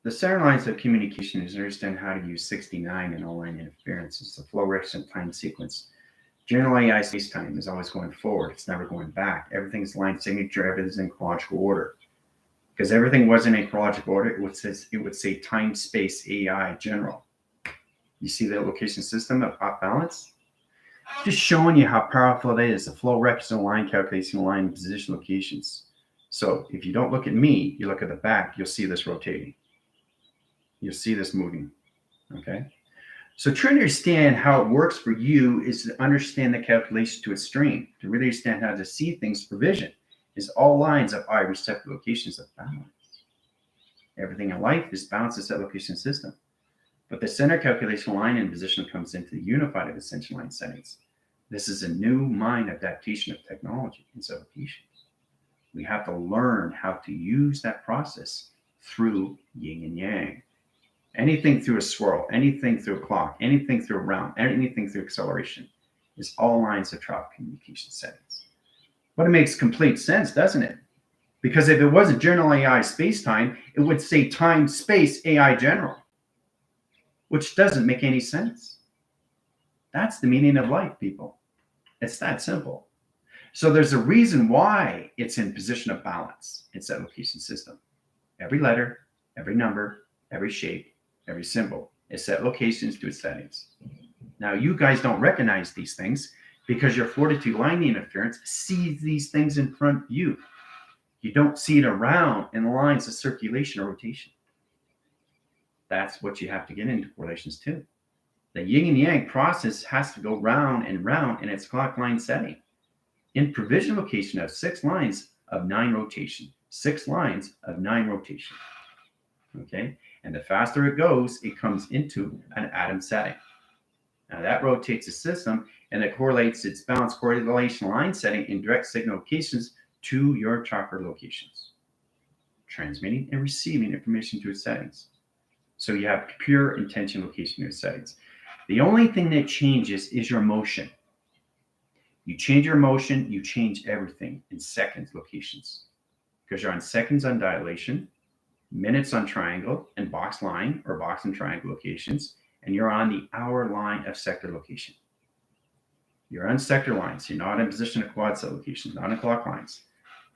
The center lines of communication is understand how to use 69 in all line interference. It's a fluorescent time sequence. General AI space-time is always going forward. It's never going back. Everything's line signature. Everything's in chronological order. Because everything wasn't in chronological order, it would say time, space, AI, general. You see the location system of off balance? Just showing you how powerful it is. The flow records and line calculation, line position locations. So if you don't look at me, you look at the back, you'll see this rotating. You'll see this moving. Okay. So trying to understand how it works for you is to understand the calculation to its stream, to really understand how to see things for vision. Is all lines of I receptive locations of balance. Everything in life is balanced at set location system. But the center calculation line and position comes into the unified ascension line settings. This is a new mind adaptation of technology and locations. We have to learn how to use that process through yin and yang. Anything through a swirl, anything through a clock, anything through a round, anything through acceleration is all lines of tropic communication settings. But it makes complete sense, doesn't it? Because if it wasn't general AI space-time, it would say time, space, AI general, which doesn't make any sense. That's the meaning of life, people. It's that simple. So there's a reason why it's in position of balance. It's that location system. Every letter, every number, every shape, every symbol is set locations to its settings. Now, you guys don't recognize these things because your 42 line interference sees these things in front of you. You don't see it around in the lines of circulation or rotation. That's what you have to get into correlations too. The yin and yang process has to go round and round in its clock line setting. In provision location of 6 lines of 9 rotation. 6 lines of 9 rotation. Okay? And the faster it goes, it comes into an atom setting. Now that rotates the system and it correlates its balance correlation line setting in direct signal locations to your chakra locations, transmitting and receiving information to its settings. So you have pure intention location to its settings. The only thing that changes is your motion. You change your motion, you change everything in seconds locations. Because you're on seconds on dilation, minutes on triangle and box line or box and triangle locations, and you're on the hour line of sector location. You're on sector lines. You're not in position of quad set locations, not in clock lines.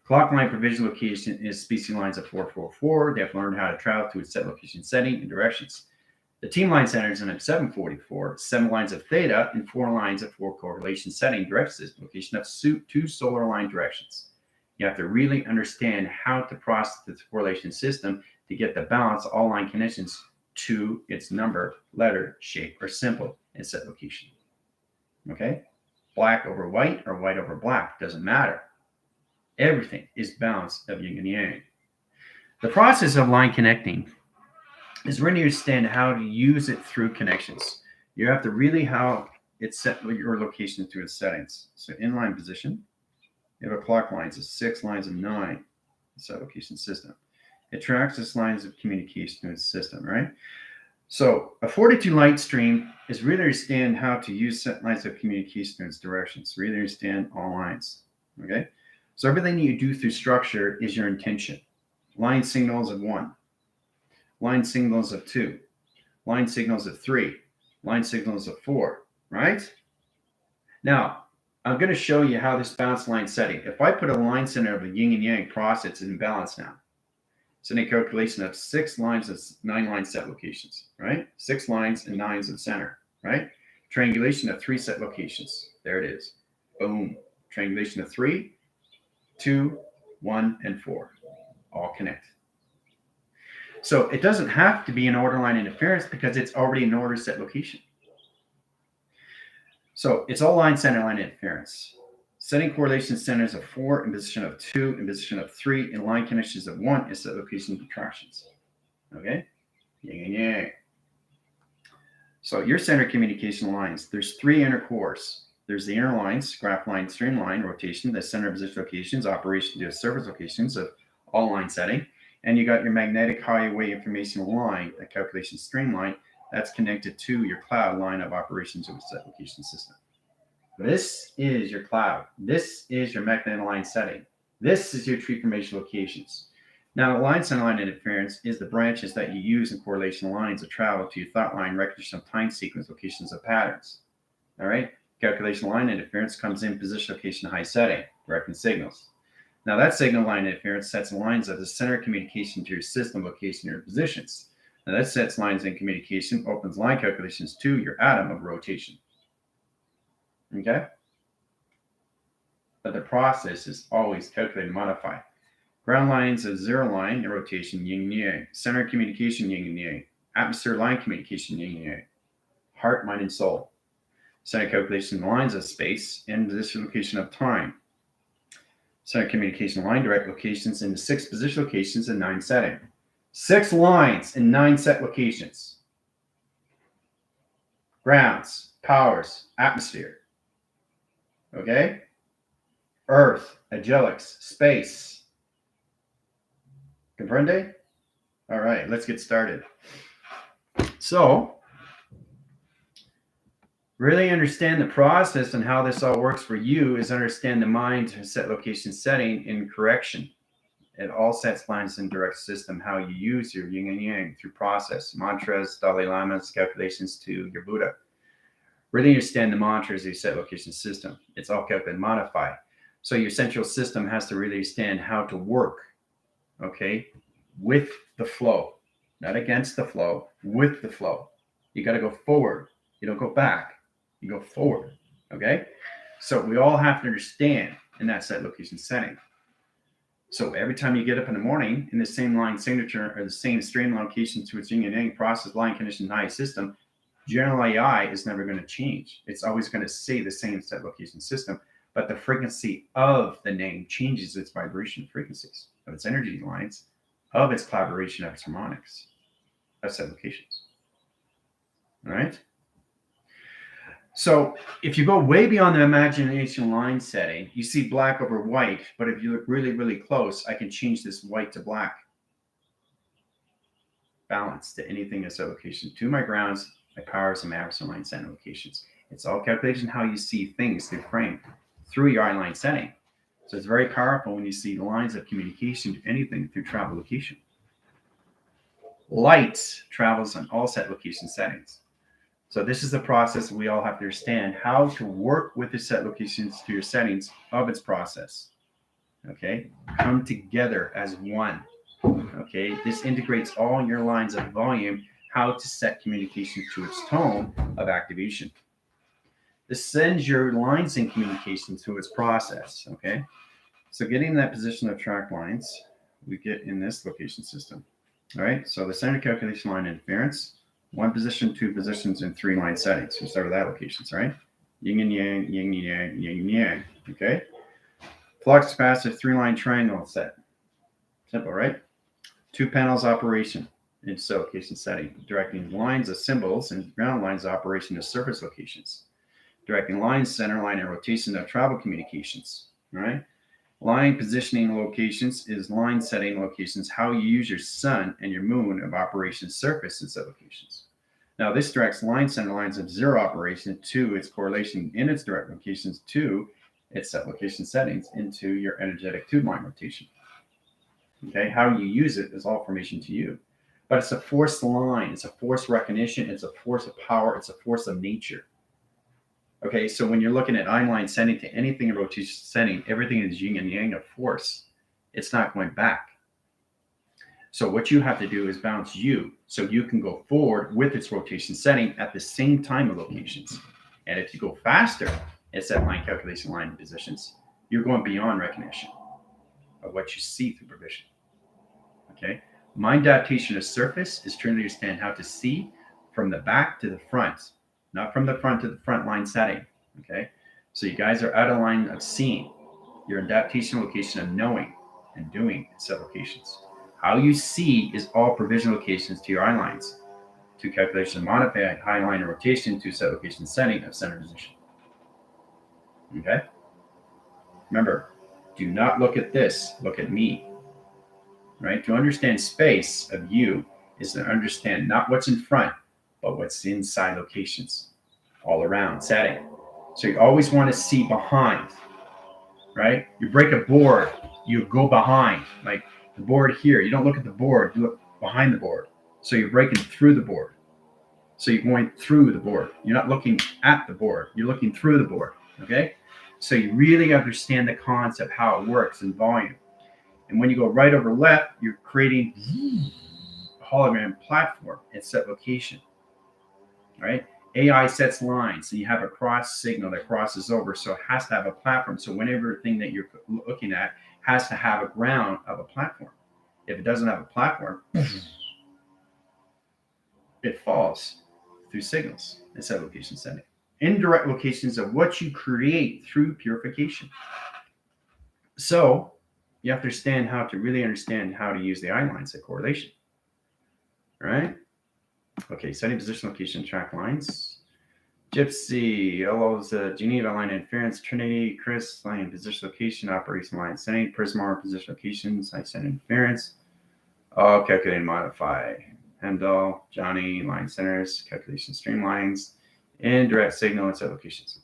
Clock line provision location is species lines of 444. They have learned how to travel to its set location setting and directions. The team line centers in 744, 7 lines of theta and 4 lines of 4 correlation setting directs this location of 2 solar line directions. You have to really understand how to process this correlation system to get the balance of all line connections to its number, letter, shape, or symbol in set location. Okay? Black over white or white over black doesn't matter. Everything is balance of yin and yang. The process of line connecting is really understand how to use it through connections. You have to really how it set your location through its settings. So inline position, you have a clock lines of 6 lines of 9 set location system. It tracks its lines of communication to its system, right? So a 42 light stream is really understand how to use set lines of communication in its directions. Really understand all lines, okay? So everything you do through structure is your intention. Line signals of 1, line signals of 2, line signals of 3, line signals of 4, right? Now, I'm going to show you how this balance line setting. If I put a line center of a yin and yang process, it's in balance now. It's in a calculation of 6 lines of 9 line set locations, right? 6 lines and 9s in center, right? Triangulation of 3 set locations. There it is. Boom. Triangulation of 3, 2, 1, and 4. All connect. So it doesn't have to be an order line interference because it's already an order set location. So it's all line center line interference. Setting correlation centers of 4 in position of 2 in position of 3 and line connections of 1 is set location contractions. Okay? Yin and yang. So your center communication lines, there's 3 inner cores. There's the inner lines, graph line, stream line, rotation, the center position locations, operation to surface locations of all line setting. And you got your magnetic highway information line, a calculation streamline, that's connected to your cloud line of operations of a set location system. This is your cloud. This is your magnetic line setting. This is your tree formation locations. Now, line center line interference is the branches that you use in correlation lines of travel to your thought line, recognition of time sequence, locations of patterns. All right. Calculation line interference comes in position, location, high setting, directing signals. Now, that signal line interference sets lines of the center of communication to your system, location, or positions. Now, that sets lines in communication, opens line calculations to your atom of rotation. Okay? But the process is always calculate and modify. Ground lines of zero line rotation, yin and yang. Center communication, yin and yang. Atmosphere line communication, yin and yang. Heart, mind, and soul. Center calculation lines of space and position location of time. Center communication line direct locations into 6 position locations and 9 setting. 6 lines in 9 set locations. Grounds, powers, atmosphere. Okay? Earth, angelics, space. Comprende? All right, let's get started. So, really understand the process and how this all works for you is understand the mind set location setting in correction. It all sets lines in direct system, how you use your yin and yang through process, mantras, Dalai Lama's calculations to your Buddha. Really understand the mantras, your set location system. It's all calculated and modified. So your central system has to really understand how to work, okay, with the flow, not against the flow, with the flow. You got to go forward. You don't go back. You go forward, okay? So we all have to understand in that set location setting. So every time you get up in the morning in the same line signature or the same strain location to its yin and yang process, line condition, high system, general AI is never going to change. It's always going to stay the same set location system, but the frequency of the name changes its vibration frequencies of its energy lines, of its collaboration of its harmonics, of set locations. All right? So if you go way beyond the imagination line setting, you see black over white, but if you look really, really close, I can change this white to black. Balance to anything in set location, to my grounds, my powers, and my Averson line setting locations. It's all calculation how you see things through frame, through your eye-line setting. So it's very powerful when you see lines of communication to anything through travel location. Light travels on all set location settings. So this is the process we all have to understand how to work with the set locations to your settings of its process. Okay, come together as one. Okay, this integrates all your lines of volume, how to set communication to its tone of activation. This sends your lines in communication to its process. Okay, so getting that position of track lines, we get in this location system. All right, so the center calculation line interference. 1 position, 2 positions, and 3 line settings. We start with that locations, right? Yin and yang, yin and yang, yin and yang. Okay. Flux capacitor 3-line triangle set. Simple, right? 2 panels operation in set location setting. Directing lines of symbols and ground lines of operation to surface locations. Directing lines, center line, and rotation of travel communications. All right. Line positioning locations is line setting locations, how you use your sun and your moon of operation surface in set locations. Now, this directs line center lines of zero operation to its correlation in its direct locations to its set location settings into your energetic tube line rotation. Okay, how you use it is all information to you. But it's a force line, it's a force recognition, it's a force of power, it's a force of nature. Okay, so when you're looking at eye-line setting to anything in rotation setting, everything is yin and yang of force. It's not going back. So what you have to do is balance you so you can go forward with its rotation setting at the same time of locations. And if you go faster, it's at line calculation line positions. You're going beyond recognition of what you see through provision. Okay, mind adaptation of surface is trying to understand how to see from the back to the front. Not from the front to the front line setting, okay? So you guys are out of line of seeing. Your adaptation location of knowing and doing in set locations. How you see is all provision locations to your eye lines. To calculation modify high line and rotation to set location setting of center position. Okay? Remember, do not look at this, look at me. Right? To understand space of you is to understand not what's in front, but what's inside locations, all around setting. So you always want to see behind, right? You break a board, you go behind. Like The board here, you don't look at the board, you look behind the board. So you're breaking through the board. So you're going through the board. You're not looking at the board, you're looking through the board, okay? So you really understand the concept, how it works in volume. And when you go right over left, you're creating a hologram platform and set location, right? AI sets lines, so you have a cross signal that crosses over, so it has to have a platform. So whenever thing that you're looking at has to have a ground of a platform. If it doesn't have a platform, it falls through signals and set location setting. Indirect locations of what you create through purification. So you have to understand how to really understand how to use the eye line set correlation, right? Okay, setting position, location, track lines. Gypsy allows Geneva line interference, Trinity, Chris line position location, operation line setting, Prismar position locations, line set interference. All calculate and modify. Hemdahl, Johnny, line centers, calculation streamlines, indirect signal and set locations.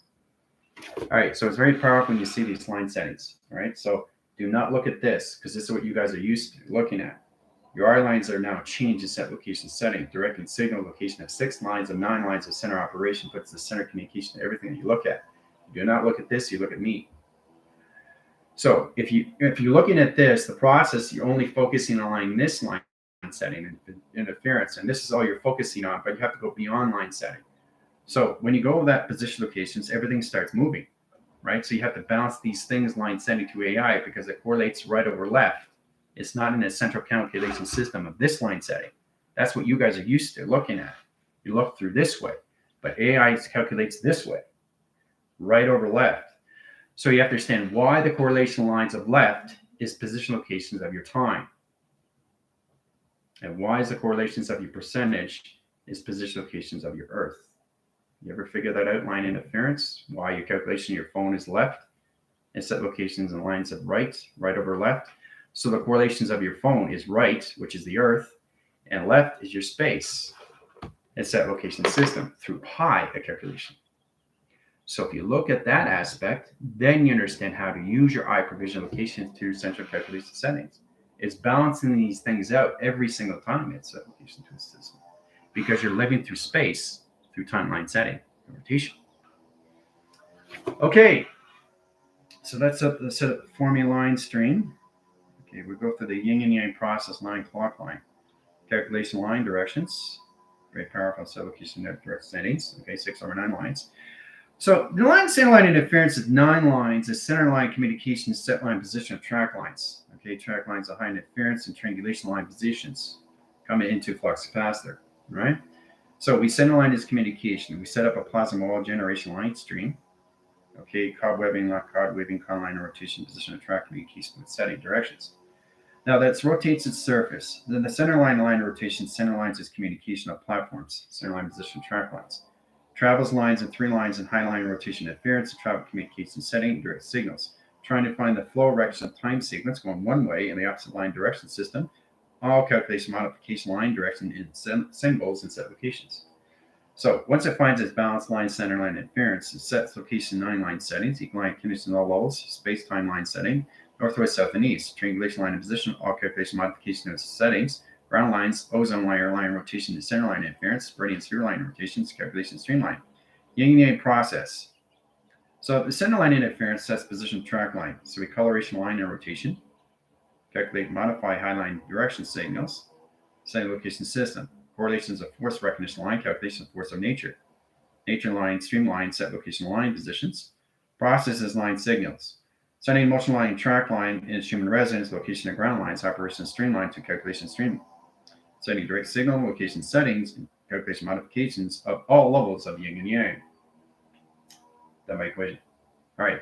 All right, so it's very powerful when you see these line settings. All right, so do not look at this because this is what you guys are used to looking at. Your eye lines are now changed in set location setting. Direct and signal location of 6 lines of 9 lines of center operation puts the center communication to everything that you look at. You do not look at this, you look at me. So if you're looking at this, the process, you're only focusing on this line setting and interference, and this is all you're focusing on, but you have to go beyond line setting. So when you go with that position locations, everything starts moving, right? So you have to balance these things line setting to AI because it correlates right over left. It's not in a central calculation system of this line setting. That's what you guys are used to looking at. You look through this way, but AI calculates this way, right over left. So you have to understand why the correlation lines of left is position locations of your time. And why is the correlations of your percentage is position locations of your earth. You ever figure that out, line interference? Why your calculation of your phone is left and set locations and lines of right over left. So the correlations of your phone is right, which is the earth, and left is your space and set location system through pi, a calculation. So if you look at that aspect, then you understand how to use your eye provision location through central calculation settings. It's balancing these things out every single time it's set location to the system because you're living through space through timeline setting and rotation. Okay, so that's up the set up the formula line stream. Okay, we go through the yin and yang process 9 clock line. Calculation line directions. Very powerful set location direct settings. Okay, 6 over 9 lines. So the line center line interference is 9 lines, is center line communication, set line position of track lines. Okay, track lines are high interference and triangulation line positions coming into flux capacitor, right? So we center line is communication. We set up a plasma wall generation line stream. Okay, cobwebbing, not cobwebbing, con line rotation, position of track communication with setting directions. Now that rotates its surface. Then the center line rotation, center lines is communication of platforms, center line position track lines. Travels lines and 3 lines and high line rotation interference, travel communication setting, direct signals. Trying to find the flow direction of time sequence going one way in the opposite line direction system. All calculation modification line direction in symbols and set locations. So once it finds its balanced line, center line interference, it sets location 9 line settings, equal line condition all levels, space time line setting, northwest, south, and east, triangulation line and position, all calculation modification of settings, ground lines, ozone layer line rotation to center line interference, meridian sphere line rotations, calculation streamline. Yin and yang process. So the center line interference sets position track line. So we coloration line and rotation, calculate modify high line direction signals, setting location system, correlations of force recognition line, calculation of force of nature, nature line, streamline, set location line positions, processes line signals, setting motion line, track line, instrument resonance, location of ground lines, operation streamline to calculation stream, setting direct signal, location settings, and calculation modifications of all levels of yin and yang. That my equation. All right.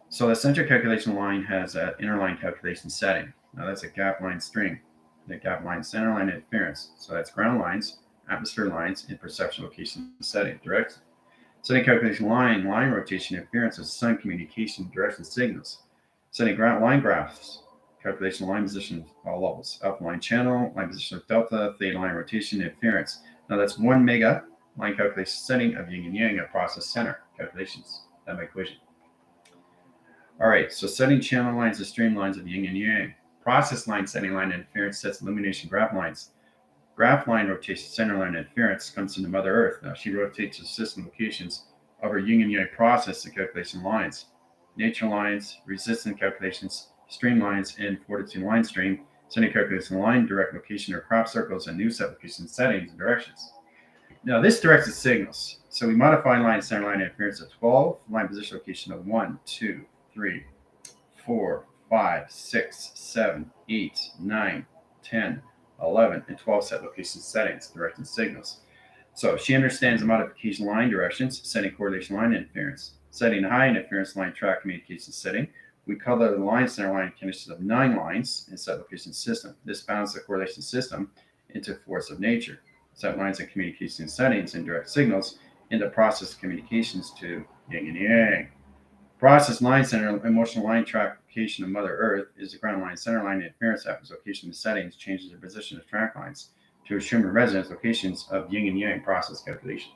So the center calculation line has an inner line calculation setting. Now that's a gap line string. The gap line center line interference. So that's ground lines, atmosphere lines, and perception location setting. Direct setting calculation line rotation interference with sun communication direction signals. Setting ground line graphs, calculation line position all levels. Alpha line channel, line position of delta, theta line rotation interference. Now that's 1 mega line calculation setting of yin and yang at process center calculations. That my equation. All right, so setting channel lines and streamlines of yin and yang. Process line setting line interference sets illumination graph lines. Graph line rotation center line interference comes into Mother Earth. Now she rotates the system locations of her yin and yang process to calculation lines. Nature lines, resistance calculations, stream lines, and fortitude line stream, setting calculation line, direct location or crop circles, and new set location settings and directions. Now this directs the signals. So we modify line center line interference at 12, line position location of 1, 2, 3, 4, 5, 6, 7, 8, 9, 10, 11, and 12 set location settings, directing signals. So she understands the modification line directions, setting correlation line interference, setting high interference line track communication setting. We color the line center line conditions of 9 lines in set location system. This bounds the correlation system into force of nature. Set lines and communication settings and direct signals into process communications to yin and yang. Process line center emotional line track location of Mother Earth is the ground line center line interference after location of settings changes the position of track lines to assume resonance locations of yin and yang process calculation.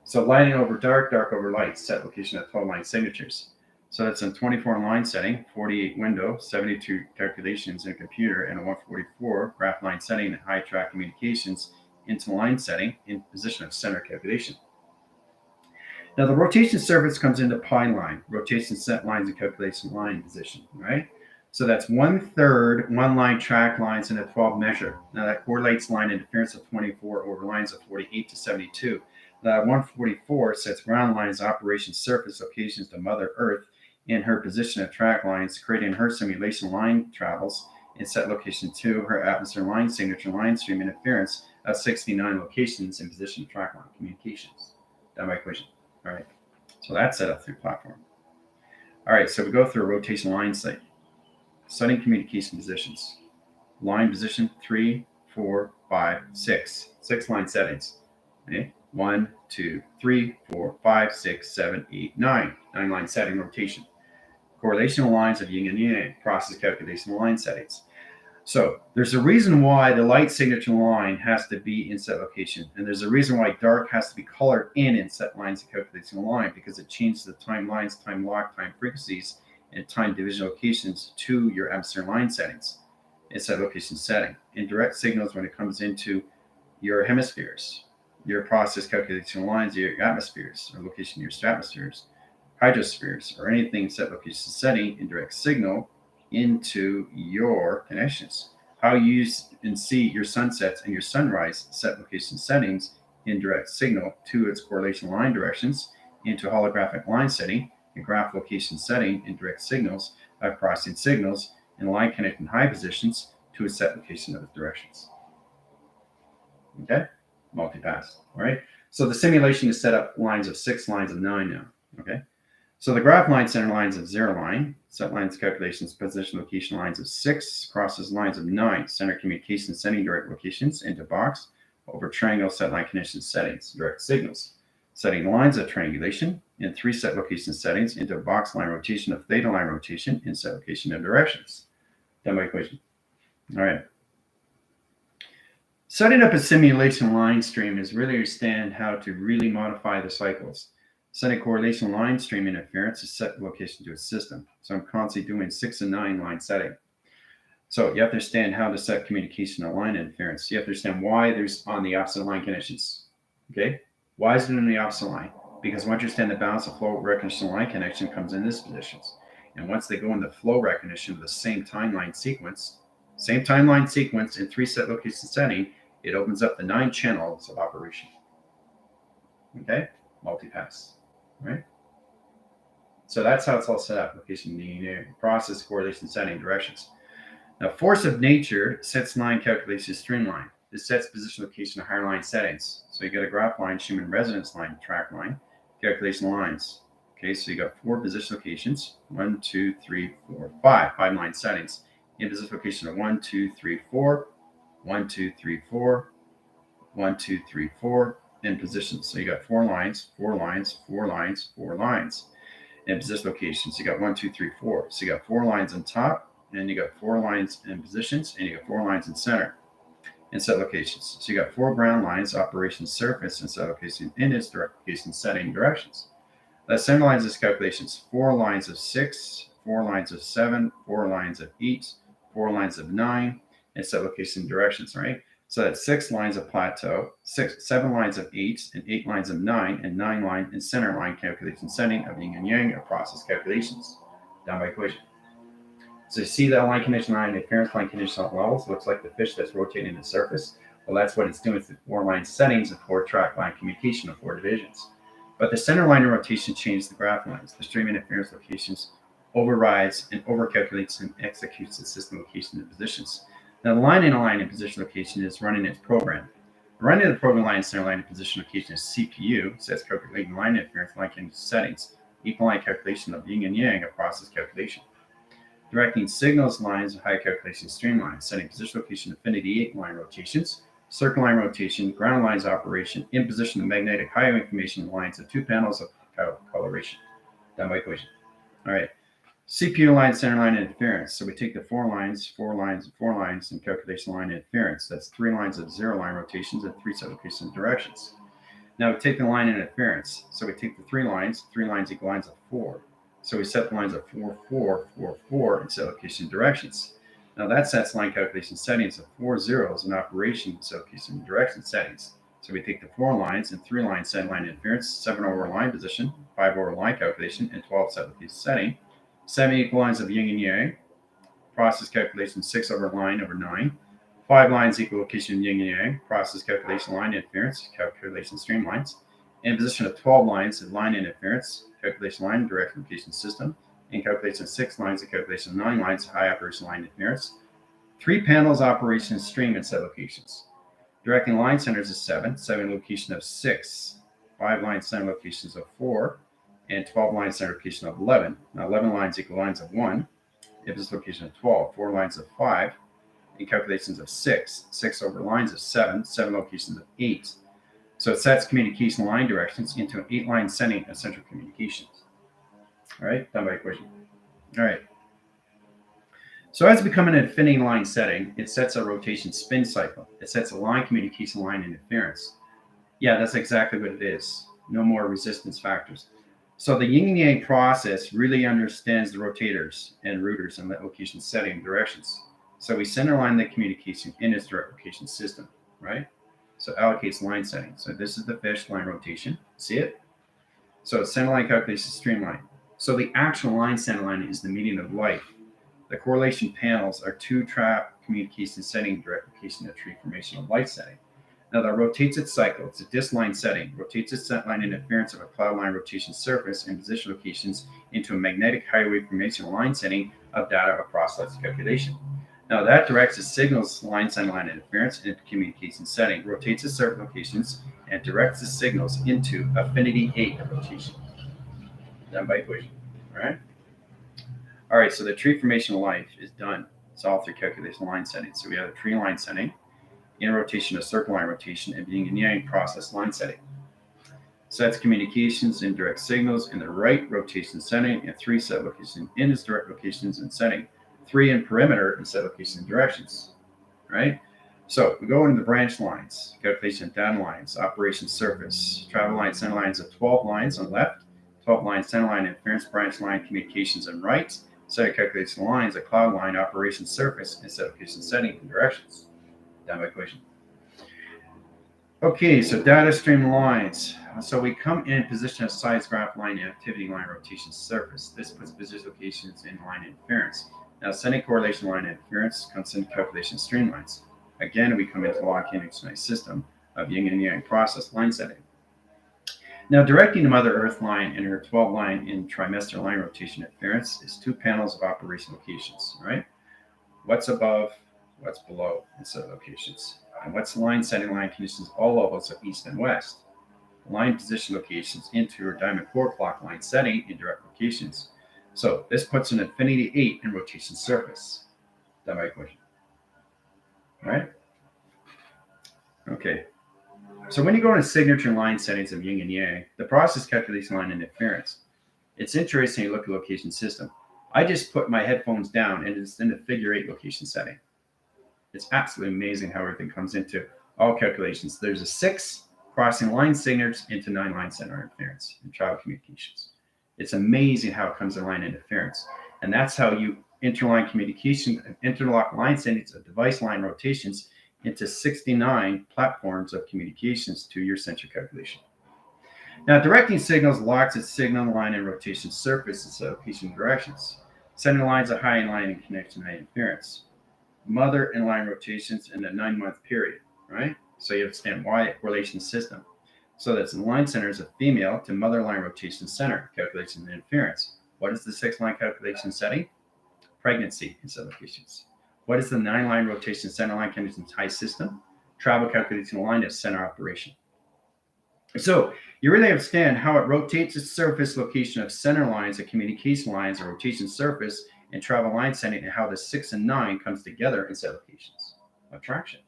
So lighting over dark, dark over light, set location of 12 line signatures. So that's a 24 line setting, 48 window, 72 calculations in a computer, and a 144 graph line setting and high track communications into line setting in position of center calculation. Now the rotation surface comes into pi line, rotation set lines and calculation line position, right? So that's 1/3 one line track lines in a 12 measure. Now that correlates line interference of 24 over lines of 48 to 72. That 144 sets ground lines operation surface locations to Mother Earth in her position of track lines, creating her simulation line travels in set location 2, her atmosphere line signature line stream interference of 69 locations in position of track line communications. Down by equation. All right. So that's set up through platform. All right. So we go through a rotation line site. Setting communication positions. Line position 3, 4, 5, 6. 6 line settings. Okay. 1, 2, 3, 4, 5, 6, 7, 8, 9. 9 line setting rotation. Correlational lines of yin and yang. Process calculation line settings. So there's a reason why the light signature line has to be in set location. And there's a reason why dark has to be colored in set lines and calculation line, because it changes the time lines, time lock, time frequencies, and time division locations to your atmosphere line settings in set location setting. And direct signals when it comes into your hemispheres, your process calculation lines, your atmospheres, or location of your stratospheres, hydrospheres, or anything set location setting in direct signal into your connections. How you use and see your sunsets and your sunrise set location settings in direct signal to its correlation line directions into holographic line setting and graph location setting in direct signals by processing signals and line connecting high positions to a set location of its directions. Okay, multipass. All right. So the simulation is set up lines of 6, lines of 9 now. Okay. So the graph line center lines of 0 line, set lines calculations, position location lines of 6, crosses lines of 9, center communication setting direct locations into box, over triangle set line condition settings, direct signals, setting lines of triangulation, and 3 set location settings into box line rotation of theta line rotation in set location and directions. Done by equation. All right. Setting up a simulation line stream is really understand how to really modify the cycles. Setting correlation line stream interference is set location to a system. So I'm constantly doing 6 and 9 line setting. So you have to understand how to set communication of line interference. You have to understand why there's on the opposite line conditions. Okay? Why is it in the opposite line? Because once you understand the balance of flow recognition line connection comes in this positions. And once they go in the flow recognition of the same timeline sequence in 3 set location setting, it opens up the 9 channels of operation. Okay? Multipass. Right? So that's how it's all set up. Location, process, correlation, setting, directions. Now, force of nature sets line calculation streamline. This sets position, location, and higher line settings. So you got a graph line, Schumann resonance line, track line, calculation lines. Okay, so you got 4 position locations. 1, 2, 3, 4, 5. 5 line settings. In position location of 1, 2, 3, 4. 1, 2, 3, 4. 1, 2, 3, 4. In positions. So you got 4 lines, 4 lines, 4 lines, 4 lines. In position locations, you got 1, 2, 3, 4. So you got 4 lines on top, and you got 4 lines in positions, and you got 4 lines in center in set locations. So you got 4 ground lines, operation surface, and set location in its direct location setting directions. That symbolizes calculations 4 lines of 6, 4 lines of 7, 4 lines of 8, 4 lines of 9, and set location and directions, right? So that's 6 lines of plateau, 7 lines of 8, and 8 lines of 9, and 9 line and center line calculation setting of yin and yang of process calculations done by equation. So you see that line condition line and appearance line condition at levels. It looks like the fish that's rotating the surface. Well, that's what it's doing with the 4 line settings and 4 track line communication of 4 divisions. But the center line of rotation changes the graph lines. The stream interference locations overrides and overcalculates and executes the system location and positions. Now, the line in line and position location is running its program. Running the program line, center line, and position location is CPU, so that's calculating line interference, line condition settings, equal line calculation of yin and yang of process calculation. Directing signals lines of high calculation streamlines, setting position location affinity 8 line rotations, circle line rotation, ground lines operation, in position of magnetic highway information lines of 2 panels of coloration done by equation. All right. CPU line, center line interference. So we take the 4 lines, 4 lines, and 4 lines, and calculation line interference. That's 3 lines of 0 line rotations and 3 set location directions. Now we take the line interference. So we take the 3 lines equal lines of 4. So we set the lines of 4, 4, 4, 4, and set location directions. Now that sets line calculation settings of 4 zeros in operation, set location direction settings. So we take the 4 lines and 3 lines set line interference, 7 over line position, 5 over line calculation, and 12 set location setting. 7 equal lines of yin and yang, process calculation 6 over line over 9. 5 lines equal location yin and yang, process calculation line interference, calculation streamlines. In position of 12 lines of line interference, calculation line direct location system. In calculation of 6 lines of calculation of 9 lines, high operation line interference. 3 panels operation stream and set locations. Directing line centers is 7 location of 6, 5 line center locations of 4, and 12 line center location of 11. Now 11 lines equal lines of 1, if it's location of 12, 4 lines of 5, and calculations of 6 over lines of 7 locations of 8. So it sets communication line directions into an 8 line setting of central communications. All right, done by equation. All right. So as becoming an affinity line setting, it sets a rotation spin cycle. It sets a line communication line interference. Yeah, that's exactly what it is. No more resistance factors. So the yin and yang process really understands the rotators and rooters and location setting directions. So we center line the communication in its direct location system, right? So it allocates line setting. So this is the fish line rotation. See it? So center line calculation streamline. So the actual line center line is the median of light. The correlation panels are 2 trap communication setting direct location of tree formation of light setting. Now that rotates its cycle. It's a disk line setting. Rotates its set line interference of a cloud line rotation surface and position locations into a magnetic highway formation line setting of data of process calculation. Now that directs the signals line center line interference into communication setting. Rotates its certain locations and directs the signals into affinity 8 rotation. Done by equation. All right. All right. So the tree formation of life is done. It's all through calculation line setting. So we have a tree line setting, in rotation to circle line rotation, and yin and yang process line setting. Sets communications in direct signals in the right rotation setting, and 3 set location in its direct locations and setting. 3 in perimeter and set location and directions. Right? So we go into the branch lines, calculation data lines, operation surface, travel line, center lines of 12 lines on left, 12 line center line interference, branch line communications on right, set calculation lines, a cloud line, operation surface, and set location setting and directions. Done by equation. Okay, so data stream lines. So we come in position of size graph line and activity line rotation surface. This puts position locations in line interference. Now setting correlation line interference comes in calculation streamlines. Again, we come into log connection system of yin and yang process line setting. Now directing the Mother Earth line and her 12 line in trimester line rotation interference is 2 panels of operation locations, right? What's above, what's below in set locations, and what's the line setting line conditions all levels of east and west. Line position locations into or diamond 4 clock line setting in direct locations. So this puts an infinity 8 in rotation surface. Done by equation. All right? Okay. So when you go into signature line settings of yin and yang, the process calculation line interference, it's interesting to look at location system. I just put my headphones down and it's in the figure 8 location setting. It's absolutely amazing how everything comes into all calculations. There's a 6 crossing line signatures into 9 line center interference in travel communications. It's amazing how it comes in line interference. And that's how you interline communication, interlock line settings of device line rotations into 69 platforms of communications to your sensor calculation. Now, directing signals locks its signal line and rotation surface instead of location directions. Center lines are high inline and connection high interference. Mother inline rotations in a 9-month period, right? So you understand why a correlation system. So that's the line center is a female to mother line rotation center, calculation and interference. What is the 6-line calculation setting? Pregnancy instead of locations. What is the 9-line rotation center line connection high system? Travel calculation line of center operation. So you really understand how it rotates its surface location of center lines, the communication lines, the rotation surface, and travel line setting, and how the 6 and 9 comes together in set locations of traction.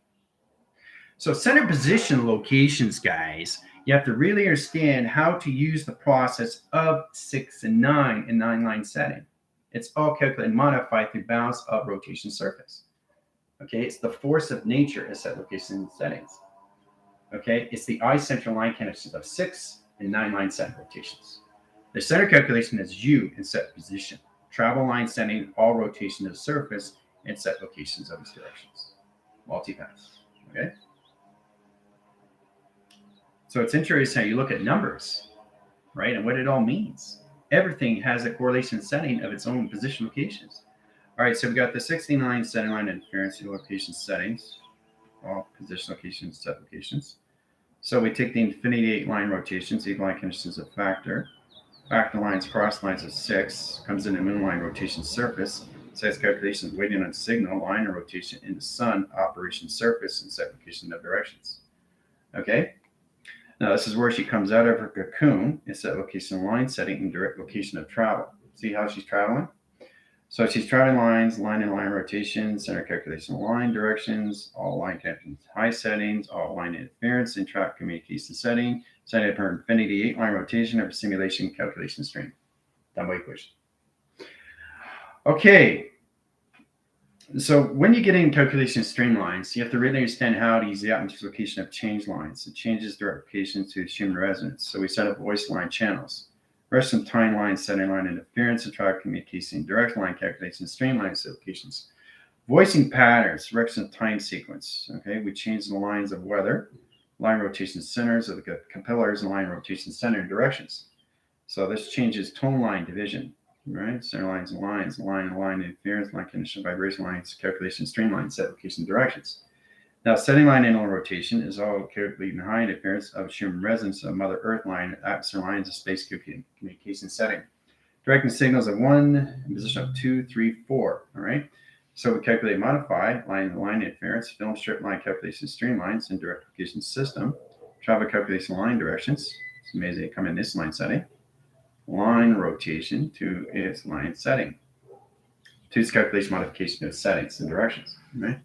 So center position locations, guys, you have to really understand how to use the process of 6 and 9 in 9-line setting. It's all calculated and modified through balance of rotation surface. Okay, it's the force of nature in set location settings. Okay, it's the I center line connections of 6 and 9-line set rotations. The center calculation is U in set position. Travel line setting, all rotation of the surface, and set locations of its directions. Multipass. Okay. So it's interesting how you look at numbers, right, and what it all means. Everything has a correlation setting of its own position locations. All right, so we've got the 69 center line interference location settings, all position locations, set locations. So we take the infinity 8-line rotations, 8-line conditions of factor lines, cross lines of 6, comes in a moonline rotation surface, size calculations waiting on signal, line of rotation in the sun, operation surface, and set location of directions. Okay? Now this is where she comes out of her cocoon, and set location line setting and direct location of travel. See how she's traveling? So she's traveling lines, line and line rotation, center calculation line directions, all line connections high settings, all line interference, and track communication setting, setting her infinity 8-line rotation of a simulation calculation stream. Done by equation. Okay. So when you get in calculation streamlines, you have to really understand how to use the atmosphere location of change lines. It changes direct location to human resonance. So we set up voice line channels. Rest of time line, setting line interference, and track communication, direct line calculation, streamline locations. Voicing patterns, rest of time sequence. Okay, we change the lines of weather, line rotation centers of the capillars, and line rotation center directions. So this changes tone line division, right? Center lines and lines, line interference, line condition, vibration lines, calculation, streamline, set location directions. Now, setting line and rotation is all calculating high interference of human resonance of Mother Earth line, atmosphere lines of space communication setting. Directing signals of 1 in position of 2, 3, 4. All right. So we calculate modify line interference, film strip line calculation streamlines, and direct location system. Travel calculation line directions. It's amazing they come in this line setting. Line rotation to its line setting. To its calculation modification of settings and directions. Right.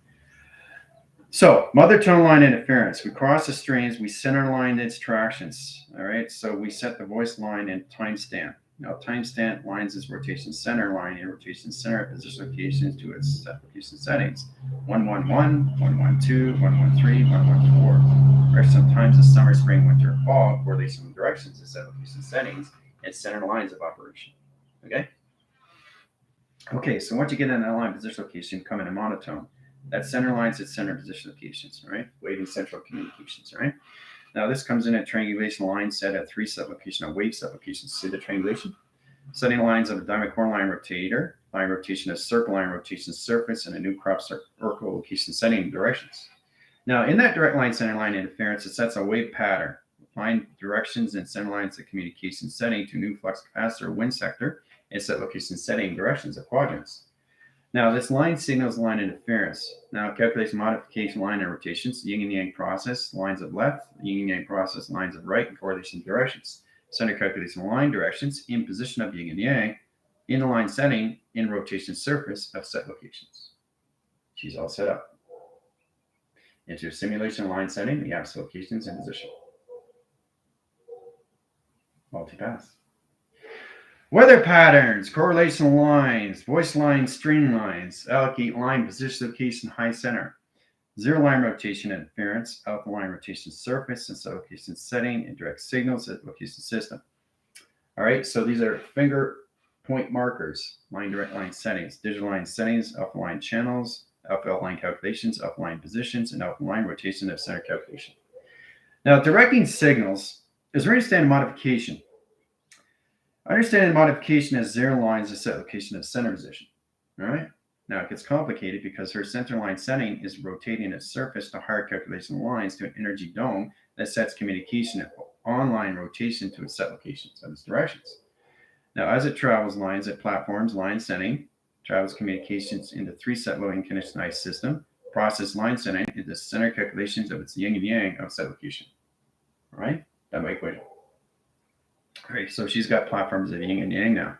So, mother tone line interference. We cross the strings, we center line its tractions. All right, so we set the voice line and timestamp. Now, timestamp lines its rotation center line and rotation center position locations to its set location settings. 111, 112, 113, 114. Or sometimes the summer, spring, winter, fall correlation of directions to set location settings and center lines of operation. Okay? Okay, so once you get in that line position location, come in a monotone. That center lines at center position locations, right? Waving central communications, right? Now this comes in at triangulation line set at 3 set location of wave set locations. See the triangulation? Setting lines of a diamond core line rotator, line rotation of circle line rotation surface, and a new crop circle location setting directions. Now in that direct line center line interference, it sets a wave pattern, line directions and center lines of communication setting to new flux capacitor wind sector, and set location setting directions of quadrants. Now, this line signals line interference. Now, calculation modification line and rotations, yin and yang process, lines of left, yin and yang process, lines of right, and correlation directions. Center calculation line directions in position of yin and yang, in the line setting, in rotation surface of set locations. She's all set up. Into simulation line setting, the apps locations and position. Multipass. Weather patterns, correlation lines, voice lines, streamlines, allocate line, position location, high center, 0 line rotation interference, alpha line rotation surface, and set location setting, and direct signals at location system. All right, so these are finger point markers, line direct line settings, digital line settings, alpha line channels, alpha line calculations, alpha line positions, and alpha line rotation of center calculation. Now, directing signals is understanding modification. Understanding modification as 0 lines to set location of center position. All right. Now it gets complicated because her center line setting is rotating its surface to higher calculation lines to an energy dome that sets communication of online rotation to its set locations of its directions. Now, as it travels lines at platforms, line setting travels communications into 3 set loading conditionized system, process line setting into center calculations of its yin and yang of set location. All right, that my equation. All right, so she's got platforms of yin and yang now.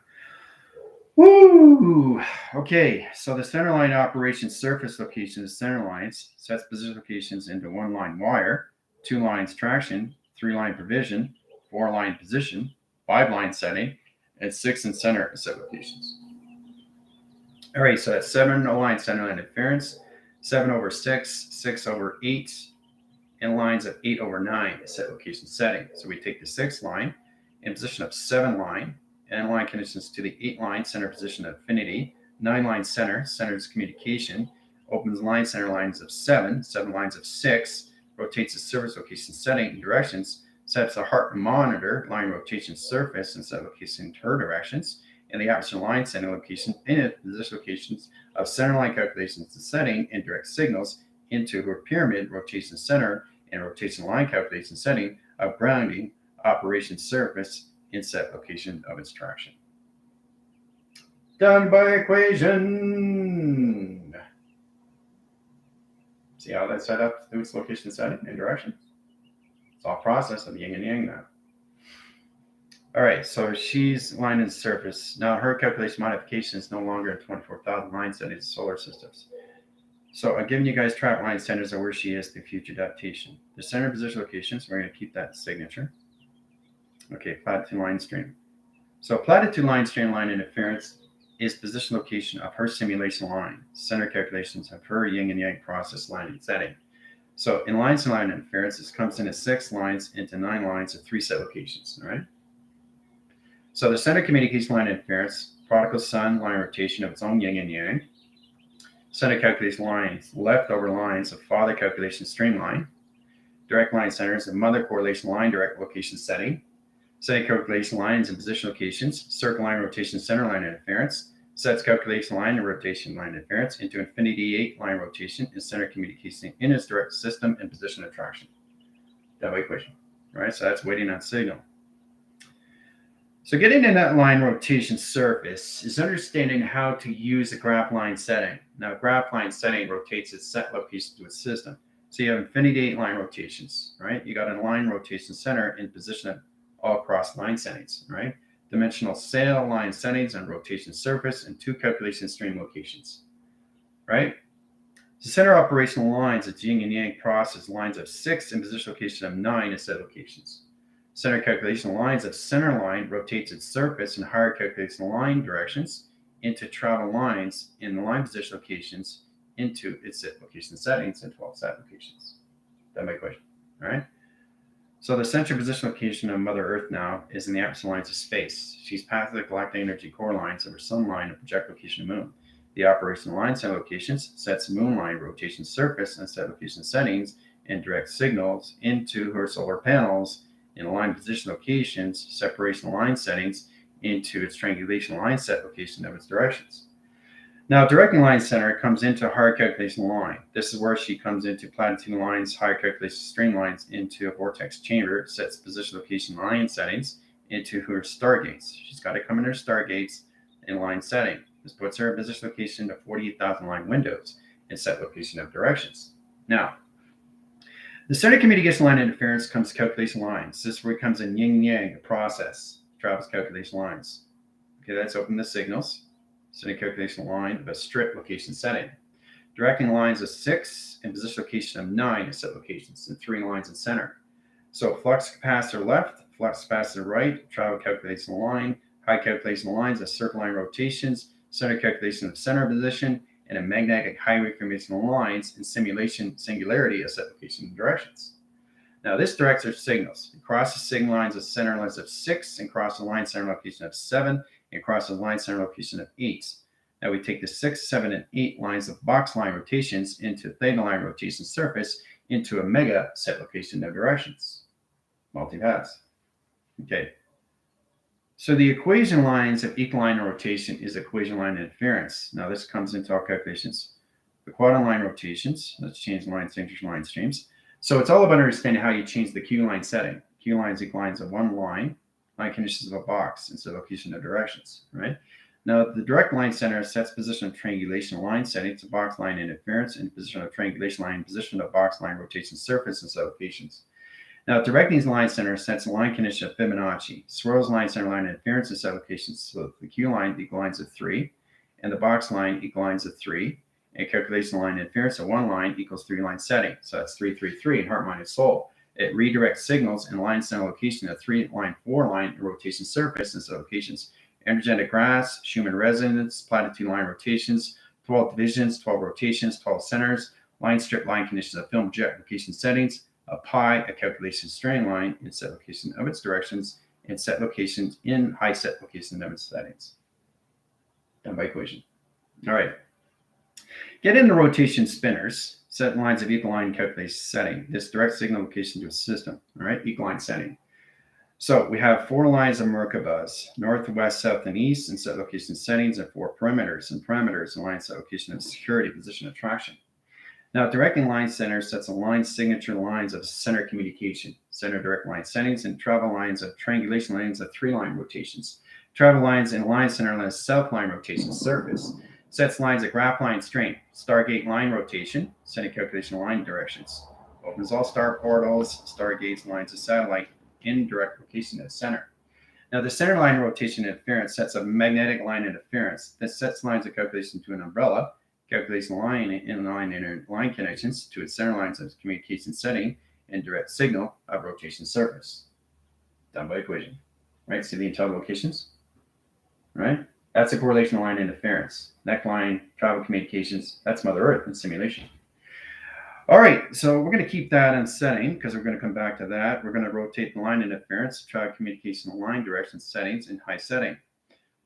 Woo! Okay, so the center line operation surface location is center lines, sets position locations into 1 line wire, 2 lines traction, 3 line provision, 4 line position, 5 line setting, and 6 in center set locations. All right, so that's 7 line center line interference, 7 over 6, 6 over 8, and lines of 8 over 9 set location setting. So we take the 6 line in position of 7 line, and line conditions to the 8 line center position of affinity, 9 line center, centers communication, opens line center lines of 7, 7 lines of 6, rotates the surface location setting and directions, sets a heart monitor, line rotation surface and set location to her directions, and the opposite line center location in it, position locations of center line calculations to setting and direct signals into her pyramid rotation center and rotation line calculation setting of grounding operation surface in set location of its traction. Done by equation. See how that's set up to its location setting and direction? It's all process of yin and yang now. All right, so she's line and surface. Now her calculation modification is no longer at 24,000 line settings solar systems. So I'm giving you guys track line centers of where she is through future adaptation. The center position locations, we're going to keep that signature. Okay, platitude line stream. So platitude line stream line interference is position location of her simulation line, center calculations of her yin and yang process line and setting. So in line to line interference, this comes in as 6 lines into 9 lines of 3 set locations, all right? So the center communication line interference, prodigal son line rotation of its own yin and yang, center calculation lines, leftover lines of father calculation streamline, direct line centers of mother correlation line direct location setting, setting calculation lines and position locations, circle line rotation center line interference, sets calculation line and rotation line interference into infinity 8 line rotation and center communication in its direct system and position attraction. That equation, right? So that's waiting on signal. So getting in that line rotation surface is understanding how to use a graph line setting. Now, graph line setting rotates its set location to its system. So you have infinity 8 line rotations, right? You got a line rotation center in position all across line settings, right? Dimensional sail line settings on rotation surface and 2 calculation stream locations, right? The center operational lines of yin and yang process lines of 6 and position location of 9 as set locations. Center calculation lines of center line rotates its surface in higher calculation line directions into travel lines in the line position locations into its set location settings and 12 set locations. That's my equation, all right? So the center position location of Mother Earth now is in the opposite lines of space. She's past the galactic energy core lines of her sun line and project location of moon. The operational line set locations sets moon line rotation surface and set location settings and direct signals into her solar panels in line position locations, separation line settings into its triangulation line set location of its directions. Now, directing line center comes into higher calculation line. This is where she comes into platitude lines, higher calculation streamlines into a vortex chamber, sets position location line settings into her stargates. She's got to come in her stargates in line setting. This puts her in position location to 48,000 line windows and set location of directions. Now, the center communication line interference comes to calculation lines. This is where it comes in yin yang, the process, travels calculation lines. Okay, that's open the signals. Center calculation line of a strip location setting. Directing lines of 6 and position location of 9 as set locations and 3 lines in center. So flux capacitor left, flux capacitor right, travel calculation line, high calculation lines of circle line rotations, center calculation of center position, and a magnetic highway formation lines and simulation singularity as set location and directions. Now this directs our signals. Across the signal lines of center lines of 6 and cross the line center location of 7 and crosses line center location of 8. Now we take the 6, 7, and 8 lines of box line rotations into theta line rotation surface into a mega set location of directions. Multi-pass. Okay. So the equation lines of equal line rotation is equation line interference. Now this comes into our calculations. The quadrant line rotations, let's change line signatures, line streams. So it's all about understanding how you change the Q line setting. Q lines equal lines of one line conditions of a box instead of location of directions, right? Now the direct line center sets position of triangulation line setting to box line interference and position of triangulation line position of box line rotation surface instead of locations. Now, directing line center sets a line condition of Fibonacci, swirls line center line interference instead of locations. So the Q line equal lines of 3, and the box line equal lines of 3, and calculation line interference of one line equals 3 line setting. So that's 3, 3, 3 in heart, mind, and soul. It redirects signals in line center location of 3 line, 4 line rotation surface instead of locations. Energetic grass, Schumann resonance, platitude line rotations, 12 divisions, 12 rotations, 12 centers, line strip line conditions of film jet location settings, a pi, a calculation strain line in set location of its directions, and set locations in high set location of its settings. Done by equation. All right. Get into rotation spinners, set lines of equal line calculation setting. This direct signal location to a system. All right, equal line setting. So we have 4 lines of Merkabahs, north, west, south, and east, in set location settings, and 4 perimeters and line set location of security, position, attraction. Now, directing line center sets a line signature lines of center communication, center direct line settings, and travel lines of triangulation lines of 3 line rotations. Travel lines and line center lines south line rotation surface. Sets lines of graph line strain, Stargate line rotation, setting calculation line directions. Opens all star portals, stargates, lines of satellite, in direct location at center. Now, the center line rotation interference sets a magnetic line interference that sets lines of calculation to an umbrella, calculation line and line connections to its center lines of communication setting and direct signal of rotation surface. Done by equation. Right? See the intelligent locations? Right? That's a correlation line interference. Neckline, travel communications, that's Mother Earth in simulation. All right, so we're going to keep that in setting because we're going to come back to that. We're going to rotate the line interference, travel communication line direction settings in high setting.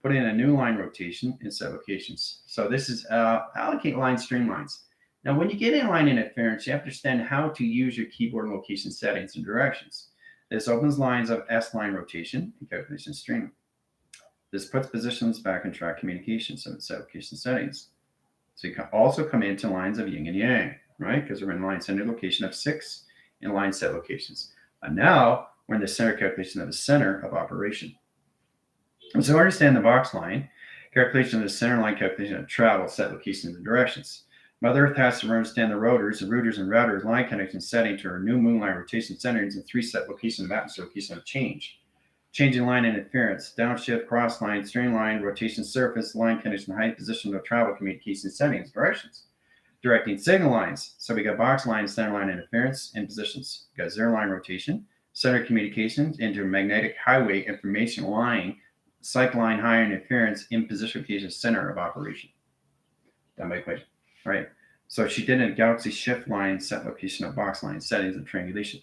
Put in a new line rotation in set locations. So this is allocate line streamlines. Now, when you get in line interference, you have to understand how to use your keyboard location settings and directions. This opens lines of S line rotation and calculation stream. This puts positions back in track communications and set location settings. So you can also come into lines of yin and yang, right? Because we're in line center location of 6 and line set locations. And now we're in the center calculation of the center of operation. And so understand the box line, calculation of the center line, calculation of travel, set locations and directions. Mother Earth has to understand the rotors, and routers line connection setting to her new moon line rotation settings and 3 set locations of atmosphere location of change. Changing line interference, downshift, cross line, strain line, rotation surface, line connection, height, position of travel, communication settings, directions. Directing signal lines. So we got box line, center line interference, and positions. We got 0 line rotation, center communications into a magnetic highway information line, cycle line higher interference in position location center of operation. Done by equation. All right. So she did a galaxy shift line set location of box line settings and triangulation.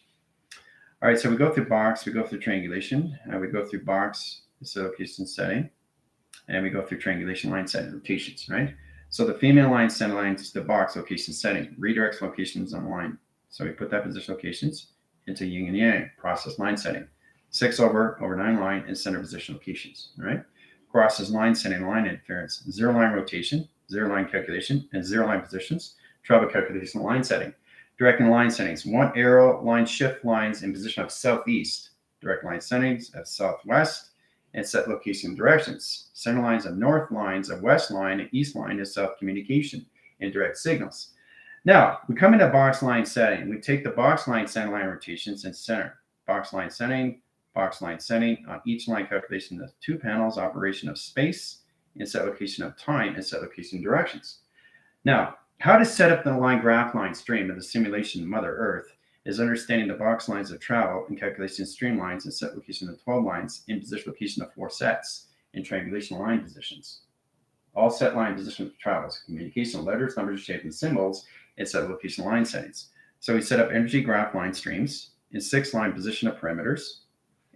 All right. So we go through box, we go through triangulation, we go through box set location setting, and we go through triangulation line setting rotations. Right. So the female line center line is the box location setting, redirects locations on the line. So we put that position locations into yin and yang, process line setting. 6 over 9 line and center position locations, right? Crosses line setting, line interference, 0 line rotation, 0 line calculation, and 0 line positions, travel calculation, line setting. Directing line settings, 1 arrow line shift lines in position of southeast, direct line settings of southwest, and set location directions. Center lines of north lines of west line and east line is south communication and direct signals. Now, we come into box line setting. We take the box line center line rotations and center. Box line setting on each line calculation of 2 panels, operation of space, and set location of time, and set location directions. Now, how to set up the line graph line stream of the simulation of Mother Earth is understanding the box lines of travel and calculation streamlines and set location of 12 lines in position location of 4 sets in triangulation line positions. All set line position of travels, communication letters, numbers, shapes, and symbols, and set location line settings. So we set up energy graph line streams in 6 line position of perimeters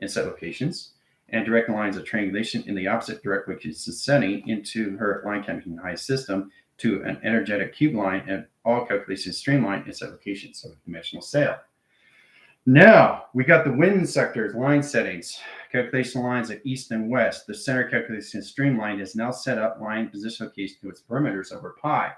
and set locations, and direct lines of triangulation in the opposite direct location setting into her line connecting high system to an energetic cube line, and all calculations streamlined in set locations, so dimensional sail. Now we got the wind sectors line settings, calculation lines of east and west. The center calculation streamline is now set up line position location to its perimeters over pi.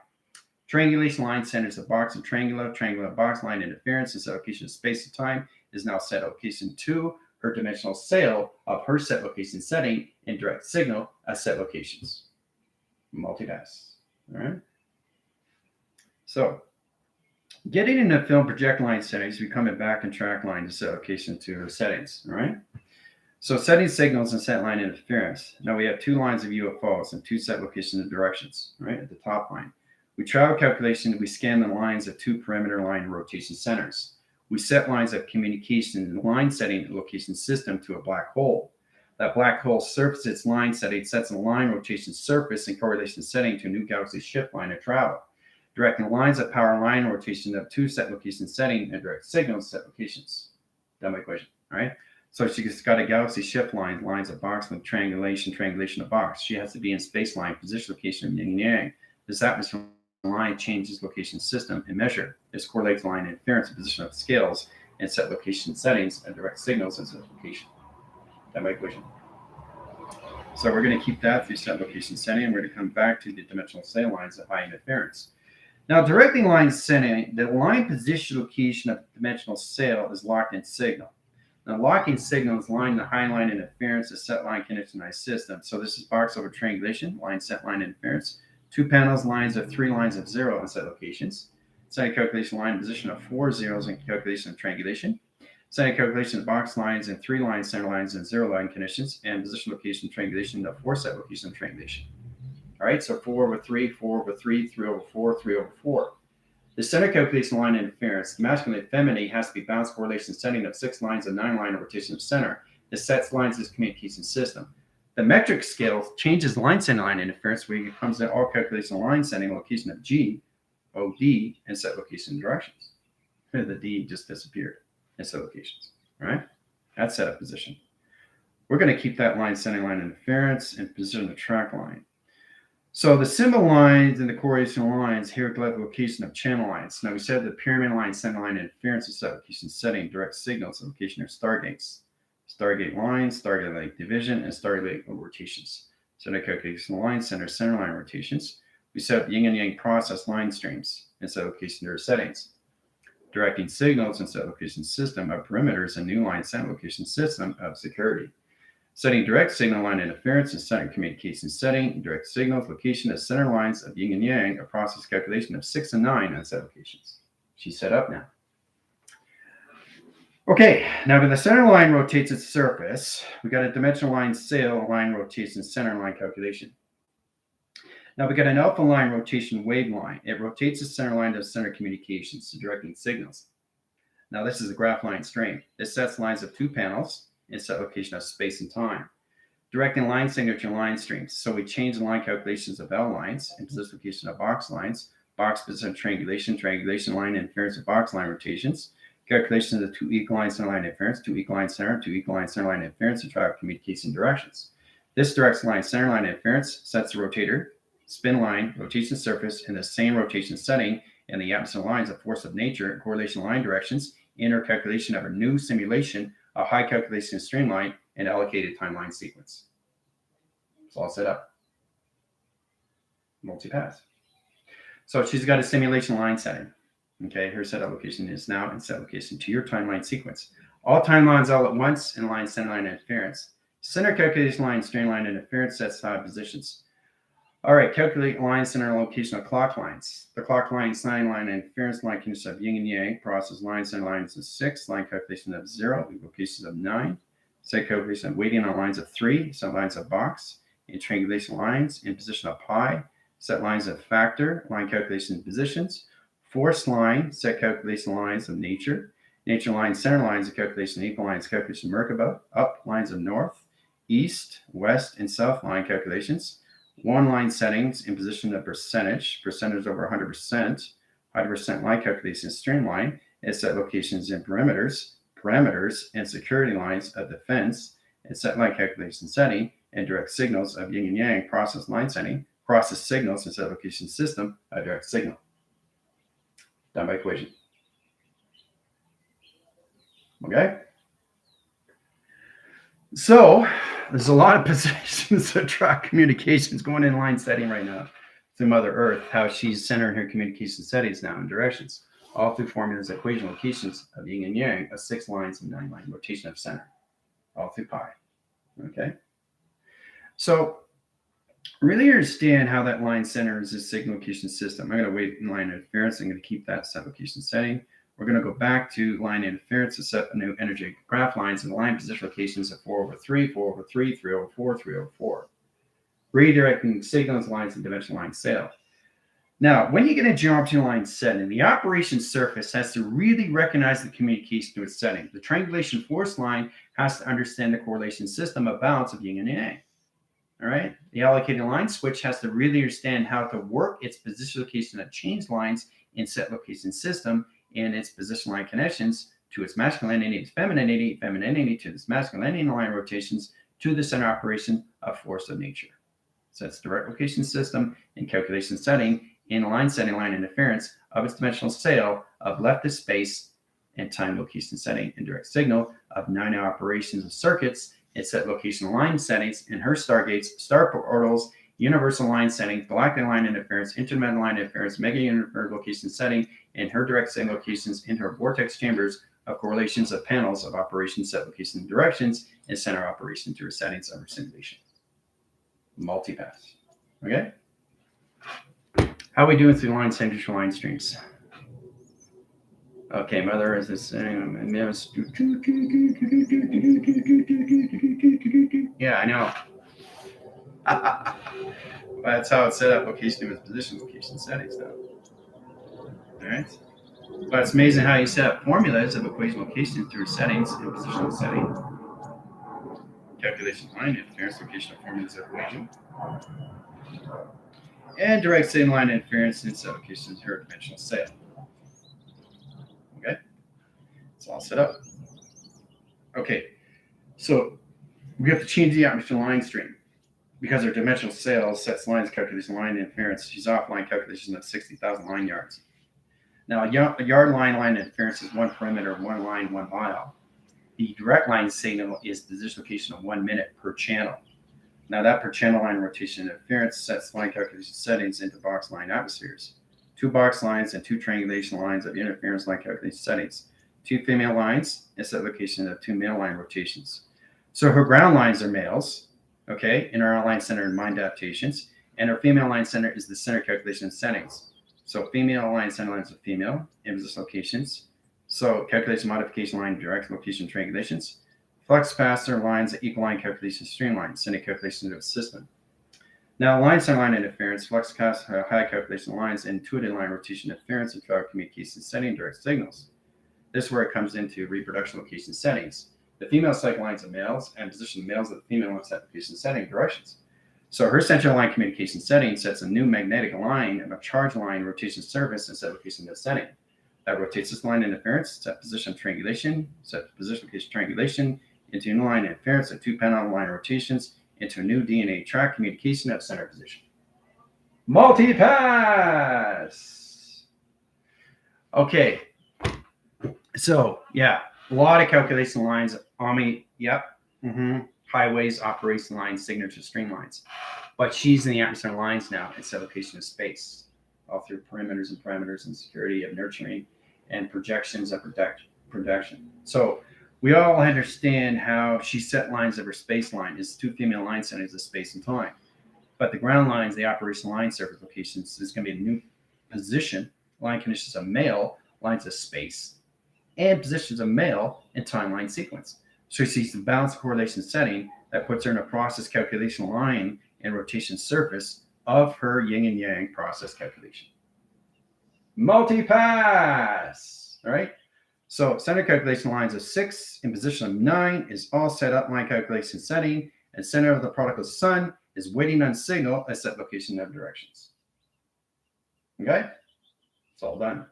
Triangulation line centers of box and triangular box line interference and set location of space and time is now set location to her dimensional sail of her set location setting and direct signal as set locations. Multipass. All right. So getting into film project line settings, we come back and track line to set location to her settings. All right. So setting signals and set line interference. Now we have two lines of UFOs and two set locations and directions, right, at the top line. We travel calculation, we scan the lines of two perimeter line rotation centers. We set lines of communication and line setting location system to a black hole. That black hole surfaces its line setting, sets a line rotation surface and correlation setting to a new galaxy shift line of travel. Directing lines of power line rotation of two set location setting and direct signals set locations. Done my equation, all right? So she's got a galaxy shift line, lines of box with triangulation of box. She has to be in space line, position location of yin and yang. This atmosphere line changes location system and measure. This correlates line interference and position of scales and set location settings and direct signals and set location. That my equation. So we're going to keep that through set location setting, and we're going to come back to the dimensional sail lines of high interference. Now, directing line setting, the line position location of dimensional sail is locked in signal. Now, locking signal is line the high line interference, a set line connectionized system. So this is box over triangulation, line set line interference. Two panels, lines of three lines of zero and set locations. Setting calculation line position of 4 zeros and calculation of triangulation. Setting calculation of box lines and three lines, center lines, and zero line conditions, and position location triangulation of 4 set location of triangulation. All right, so 4 over 3, 4 over 3, 3 over 4, 3 over 4. The center calculation line interference, the masculine and feminine, has to be balanced correlation setting of 6 lines and 9 line of rotation of center. This sets lines as communication system. The metric scale changes line setting line interference when it comes to all calculation line setting location of G, OD, and set location directions. The D just disappeared in set locations. All right, that's setup position. We're going to keep that line setting line interference and position the track line. So the symbol lines and the correlation lines here at the location of channel lines. Now we said the pyramid line, center line interference is set location setting, direct signals, location of stargates. Stargate lines, Stargate length division, and Stargate rotations. Center calculation line, center line rotations. We set up yin and yang process line streams and set location their settings. Directing signals and set location system of perimeters and new line set location system of security. Setting direct signal line interference and center communication setting, direct signals, location of center lines of yin and yang, a process calculation of 6 and 9 on set locations. She's set up now. Okay, now when the center line rotates its surface, we got a dimensional line sail, line rotation, center line calculation. Now we got an alpha line rotation wave line. It rotates the center line to center communications to directing signals. Now this is a graph line string. It sets lines of two panels and set location of space and time. Directing line signature line streams. So we change the line calculations of L lines and position location of box lines, box position triangulation line interference of box line rotations. Calculations of two equal line center line interference, two equal line center, two equal line center line interference, and track communication directions. This directs line center line interference, sets the rotator, spin line, rotation surface in the same rotation setting, and the atmosphere lines of force of nature, correlation line directions, inner calculation of a new simulation, a high calculation streamline, and allocated timeline sequence. It's all set up. Multi-pass. So she's got a simulation line setting. Okay, her setup location is now in set location to your timeline sequence. All timelines all at once and line center line interference. Center calculation line, strain line interference sets time positions. All right, calculate line center location of clock lines. The clock line, sign line, interference line consists of yin and yang. Process line center lines of 6, line calculation of 0, locations of 9. Set calculation of weighting on lines of 3, set lines of box, and triangulation lines in position of pi. Set lines of factor, line calculation positions. Force line, set calculation lines of nature. Nature line, center lines of calculation, equal lines, calculation Merkaba. Up lines of north, east, west, and south line calculations. One line settings in position of percentage over 100%, 100% line calculation streamline, and set locations in parameters, and security lines of defense, and set line calculation setting and direct signals of yin and yang process line setting, process signals and set location system of direct signal. Done by equation. Okay? So there's a lot of positions that track communications going in line setting right now through Mother Earth, how she's centering her communication settings now in directions, all through formulas, equation locations of yin and yang, of 6 lines and 9 line rotation of center, all through pi. Okay? So really understand how that line centers this signal location system. I'm going to wait in line interference. I'm going to keep that set location setting. We're going to go back to line interference to set new energy graph lines and line position locations of 4/3, 4/3, 3/4, 3/4. Redirecting signals, lines, and dimensional line sail. Now, when you get a geometry line setting, the operation surface has to really recognize the communication to its setting. The triangulation force line has to understand the correlation system of balance of yin and yang. All right. The allocated line switch has to really understand how to work its position location of change lines in set location system and its position line connections to its masculinity, its femininity to its masculinity line rotations to the center operation of force of nature. So it's direct location system and calculation setting in line setting line interference of its dimensional sail of leftist space and time location setting and direct signal of 9 operations of circuits and set location line settings in her stargates, star portals, universal line setting, galactic line interference, interdimensional line interference, mega universe location setting, and her direct signal locations in her vortex chambers of correlations of panels of operation set location directions and center operation to her settings of her simulation. Multipass. Okay? How are we doing through line central line streams? Okay, Mother is this. Yeah, I know. That's how it's set up. Location with position location settings, though. All right. But it's amazing how you set up formulas of equation location through settings and positional setting. Calculation line interference, location of formulas of equation. And direct signal line interference and set locations of her dimensional sail. Okay. It's all set up. Okay. So we have to change the atmosphere line stream because our dimensional sail sets lines calculation line interference. She's off line calculation of 60,000 line yards. Now, a yard line interference is 1 perimeter, 1 line, 1 mile. The direct line signal is position location of 1 minute per channel. Now, that per channel line rotation interference sets line calculation settings into box line atmospheres. 2 box lines and 2 triangulation lines of interference line calculation settings. 2 female lines and set location of 2 male line rotations. So her ground lines are males, okay, in our line center and mind adaptations, and her female line center is the center calculation settings. So female line center lines are female in position locations. So calculation modification line direct location triangulations. Flux capacitor lines at equal line calculation streamline, sending calculations to a system. Now, line center line interference, flux capacitor high calculation lines, and intuitive line rotation interference and travel communication setting direct signals. This is where it comes into reproduction location settings. The female cycle lines are males and position males at the female set location setting directions. So her central line communication setting sets a new magnetic line of a charge line rotation surface and set location of setting. That rotates this line interference, set position triangulation, set position location triangulation into a new line interference of 2 panel line rotations into a new DNA track communication of center position. Multipass. Okay. So, yeah, a lot of calculation lines. Highways, operation lines, signature streamlines. But she's in the atmosphere lines now and set location of space, all through perimeters and parameters and security of nurturing and projections of protection. So we all understand how she set lines of her space line is 2 female line centers of space and time. But the ground lines, the operation line surface locations, is going to be a new position, line conditions of male, lines of space, and positions of male and timeline sequence. So she sees the balance correlation setting that puts her in a process calculation line and rotation surface of her yin and yang process calculation. Multipass. All right. So center calculation lines of 6 in position of 9 is all set up line calculation setting, and center of the particle sun is waiting on signal at set location of directions. Okay. It's all done.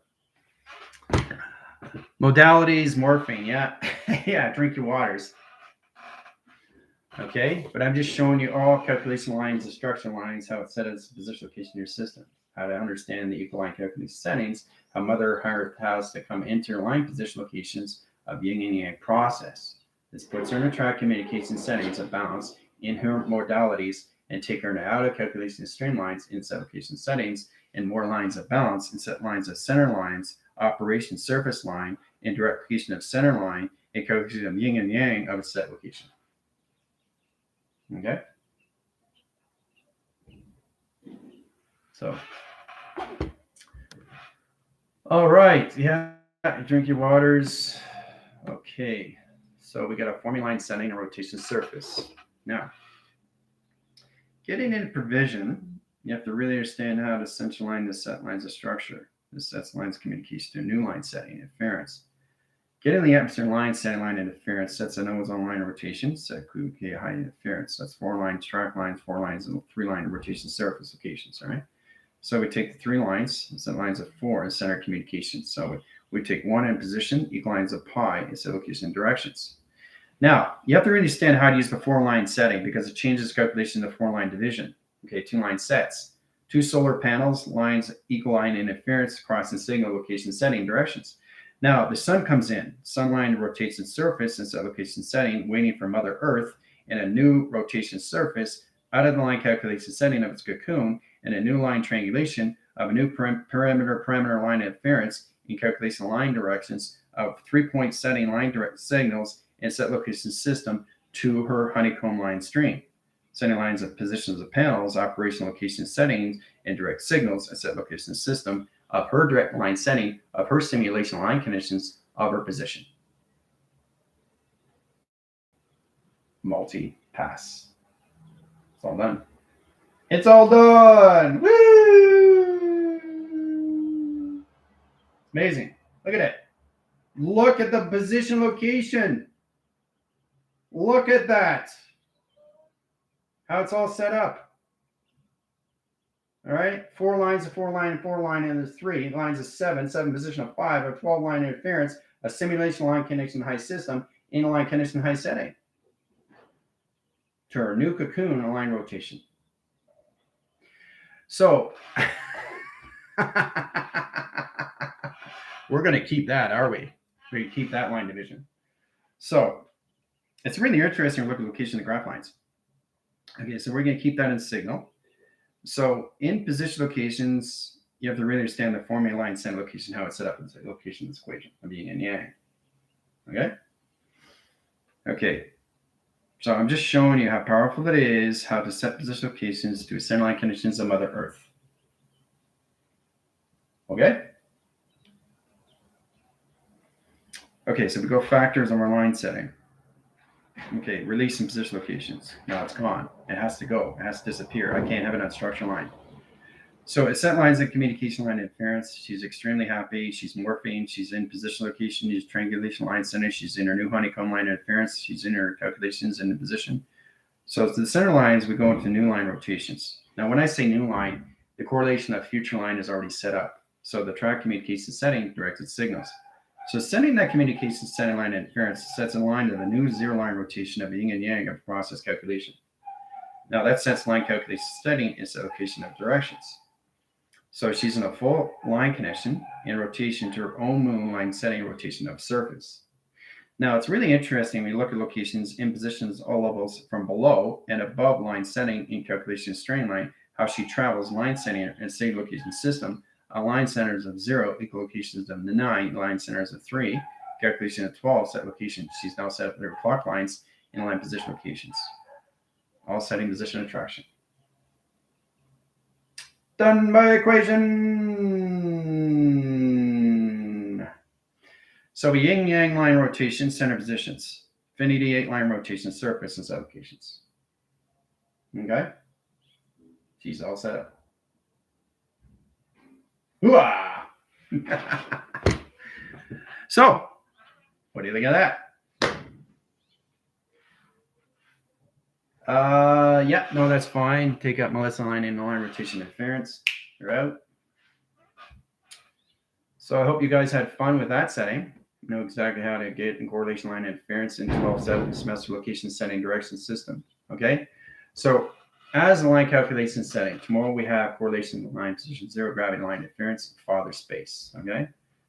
Modalities, morphine, yeah. Yeah, drink your waters. Okay, but I'm just showing you all calculation lines, instruction lines, how it's set as position location in your system, how to understand the equal line calculation settings, how Mother Earth has to come into your line position locations of yin and yang process. This puts her in a track communication settings of balance in her modalities and take her out of calculation streamlines in set location settings and more lines of balance and set lines of center lines, operation surface line, and direct location of center line, and calculation of yin and yang of a set location. Okay. So, all right. Yeah. Drink your waters. Okay. So we got a formula line setting and rotation surface. Now, getting into provision, you have to really understand how to central line the set lines of structure. This sets lines communication to a new line setting interference. Getting the atmosphere line setting line interference sets a ozone line rotation, set QK high interference. That's 4 lines, track lines, 4 lines, and 3 line rotation surface locations. All right. So we take the 3 lines, set lines of 4 and center communication. So we take 1 in position, equal lines of pi, and set location and directions. Now, you have to really understand how to use the 4-line setting because it changes calculation of the 4-line division. Okay, 2-line sets. 2 solar panels, lines, equal line interference, crossing signal, location, setting, directions. Now, the sun comes in. Sun line rotates its surface in set location setting, waiting for Mother Earth, and a new rotation surface out of the line calculation setting of its cocoon, and a new line triangulation of a new parameter line interference in calculation line directions of 3-point setting line direct signals and set location system to her honeycomb line stream. Setting lines of positions of panels, operation location settings, and direct signals and set location system of her direct line setting of her simulation line conditions of her position. Multi-pass. It's all done. It's all done. Woo! Amazing. Look at it. Look at the position location. Look at that. How it's all set up. All right. 4 lines, a 4 line, and 4 line, and there's 3 lines of 7 position of 5, a 12 line interference, a simulation line connection high system, in line connection high setting. To our new cocoon and line rotation. So we're going to keep that, are we? We're going to keep that line division. So it's really interesting to look at the location of the graph lines. Okay, so we're going to keep that in signal. So in position locations, you have to really understand the formula line center location, how it's set up in the location of this equation of yin and yang. Okay? Okay. So I'm just showing you how powerful it is, how to set position locations to center line conditions of Mother Earth. Okay? Okay, so we go factors on our line setting. Okay, release and position locations. Now it's gone. It has to go. It has to disappear. I can't have it on structure line. So it set lines and communication line interference. She's extremely happy. She's morphing. She's in position location. She's triangulation line center. She's in her new honeycomb line interference. She's in her calculations and the position. So to the center lines, we go into new line rotations. Now, when I say new line, the correlation of future line is already set up. So the track communication setting directed signals. So setting that communication setting line interference sets in line to the new 0 line rotation of yin and yang of process calculation. Now that sets line calculation setting is the location of directions. So she's in a full line connection in rotation to her own moon line setting rotation of surface. Now it's really interesting when you look at locations in positions all levels from below and above line setting in calculation strain line, how she travels line setting and state location system. Line centers of 0, equal locations of 9, line centers of 3, calculation of 12, set location. She's now set up their clock lines in line position locations. All setting position attraction. Done by equation. So yin yang line rotation, center positions. Infinity 8 line rotation, surface and set locations. Okay? She's all set up. So, what do you think of that? Yeah, no, that's fine. Take out Melissa line and line rotation interference. You're out. So I hope you guys had fun with that setting. know exactly how to get in correlation line interference in 12-7 semester location setting direction system. Okay, so as the line calculation setting, tomorrow we have correlation line position, zero gravity line interference, father space. Okay,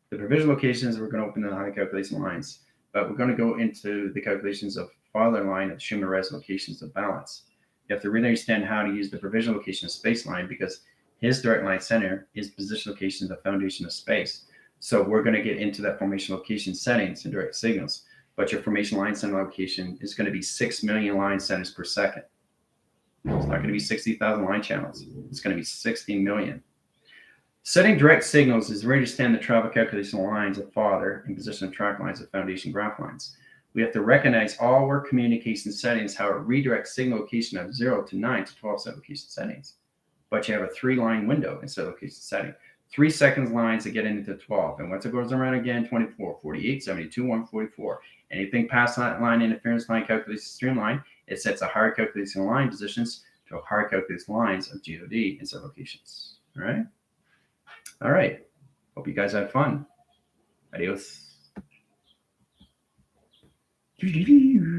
the provisional locations we're going to open the high calculation lines, but we're going to go into the calculations of father line of Schumann res locations of balance. You have to really understand how to use the provisional location of space line because his direct line center is position location of the foundation of space. So we're going to get into that formation location settings and direct signals. But your formation line center location is going to be 6 million line centers per second. It's not going to be 60,000 line channels. It's going to be 60 million. Setting direct signals is to understand the travel calculation lines of father and position of track lines of foundation graph lines. We have to recognize all our communication settings, how it redirects signal location of 0 to 9 to 12 set location settings. But you have a 3-line window instead of location setting. 3 seconds lines that get into 12. And once it goes around again, 24, 48, 72, 144. Anything past that line interference line calculation streamline, it sets a higher calculation line positions to a higher calculation lines of GOD instead of locations. All right. All right. Hope you guys had fun. Adios.